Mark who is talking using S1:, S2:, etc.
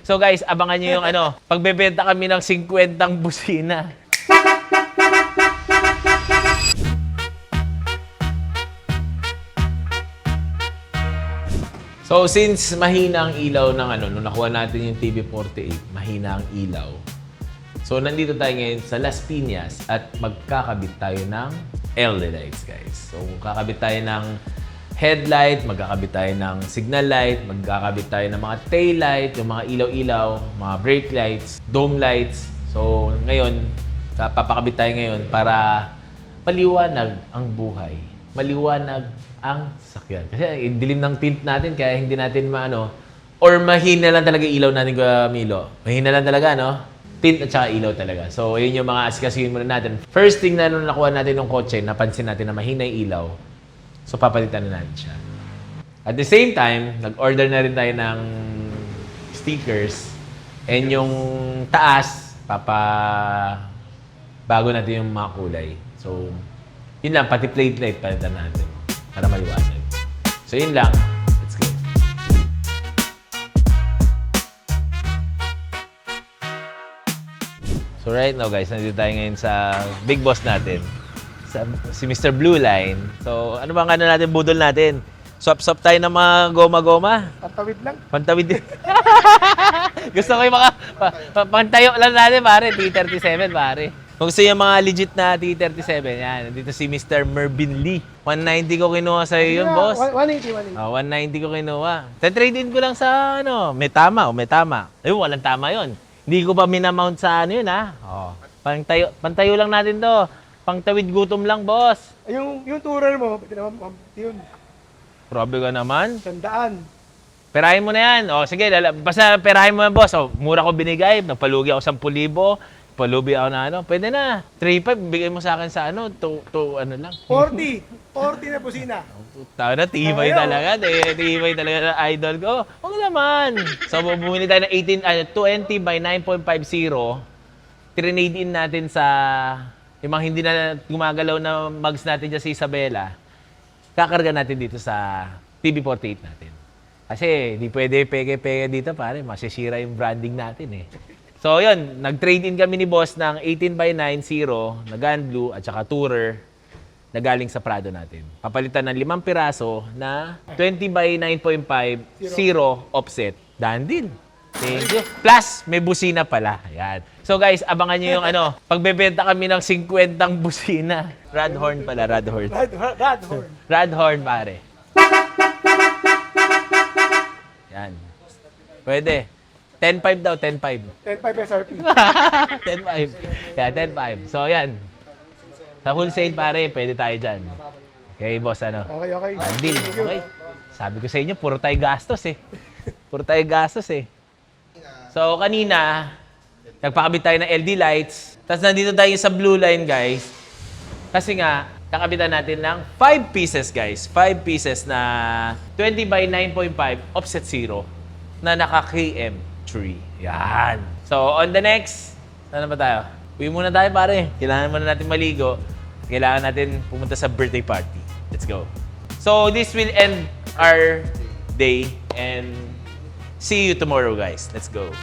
S1: So guys, abangan nyo yung pagbebenta kami ng 50 busina. So since mahina ang ilaw ng nung nakuha natin yung TV48, mahina ang ilaw. So nandito tayo ngayon sa Las Piñas at magkakabit tayo ng LED lights, guys. So kakabit tayo ng headlight, magkakabit tayo ng signal light, magkakabit tayo ng mga tail light, yung mga ilaw-ilaw, mga brake lights, dome lights. So ngayon, papakabit tayo ngayon para maliwanag ang buhay. Maliwanag ang sasakyan. Kasi dilim ng tint natin kaya hindi natin or mahina lang talaga ilaw natin, Milo. Mahina lang talaga, no? Tint at saka ilaw talaga. So, yun yung mga asikasuhin muna natin. First thing na nung nakuha natin ng kotse, napansin natin na mahina yung ilaw. So, papalitan na natin siya. At the same time, nag-order na rin tayo ng stickers. And yung taas, bago natin yung mga kulay. So, yun lang, pati plate light palitan natin para maliwanag. So, yun lang. Let's go. So, right now, guys, nandito tayo ngayon sa big boss natin. Si Mr. Blue Line. So, ano bang natin, budol natin? Swap-swap tayo ng mga goma-goma.
S2: Pantawid lang.
S1: Pantawid din. Gusto ko yung mga pantayo lang natin, pare. T37, pare. Kung gusto yung mga legit na T37, yan. Dito si Mr. Mervin Lee. 190 ko kinuha sa'yo yun, boss.
S2: 180.
S1: 190 ko kinuha. Trade in ko lang sa may tama. Ayun, walang tama yun. Hindi ko pa minamount sa yun, ha. Oh. Pantayo lang natin to. Pangtawid gutom lang, boss.
S2: Yung tourer mo, yun.
S1: Grabe ka naman.
S2: 100.
S1: Perahin mo na yan. O, sige, basta perahin mo yan, boss. O, mura ko binigay. Nagpalugi ako 10,000. Palubi ako na pwede na. 3,500, bigay mo sa akin sa lang.
S2: 40 na busina.
S1: Tao na, tibay talaga. Tibay talaga na idol ko. Huwag naman. So, bumili tayo ng 20 by 9.50. Trinade in natin sa yung mga hindi na gumagalaw na mugs natin dyan sa Isabela. Kakarga natin dito sa TV48 natin. Kasi di pwede peke-peke dito, pare. Masisira yung branding natin, eh. So, yun. Nag-trade-in kami ni boss ng 18 by 90 na Gun Blue at saka Tourer na galing sa Prado natin. Papalitan ng 5 piraso na 20 by 9.5 offset. Done deal. Thank you. Plus, may busina pala. Ayan. So, guys, abangan nyo yung pagbebenta kami ng 50 busina. Radhorn pala, Radhorn.
S2: Radhorn.
S1: Radhorn, pare. Yan. Pwede. 10.5 daw, 10.5.
S2: 10.5 SRP.
S1: 10.5. Kaya 10.5. So, yan. Sa wholesale, pare, pwede tayo dyan. Okay, boss,
S2: Okay.
S1: Deal. Okay. Sabi ko sa inyo, puro tayo gastos, eh. So, kanina, nagpakabit tayo ng LED lights. Tapos, nandito tayo sa Blue Line, guys. Kasi nga, kakabitan natin ng 5 pieces, guys. 5 pieces na 20 by 9.5 offset 0 na naka-KM3. Yan. So, on the next, saan ba tayo? Uwi muna tayo, pare. Kailangan muna natin maligo. Kailangan natin pumunta sa birthday party. Let's go. So, this will end our day and see you tomorrow, guys. Let's go.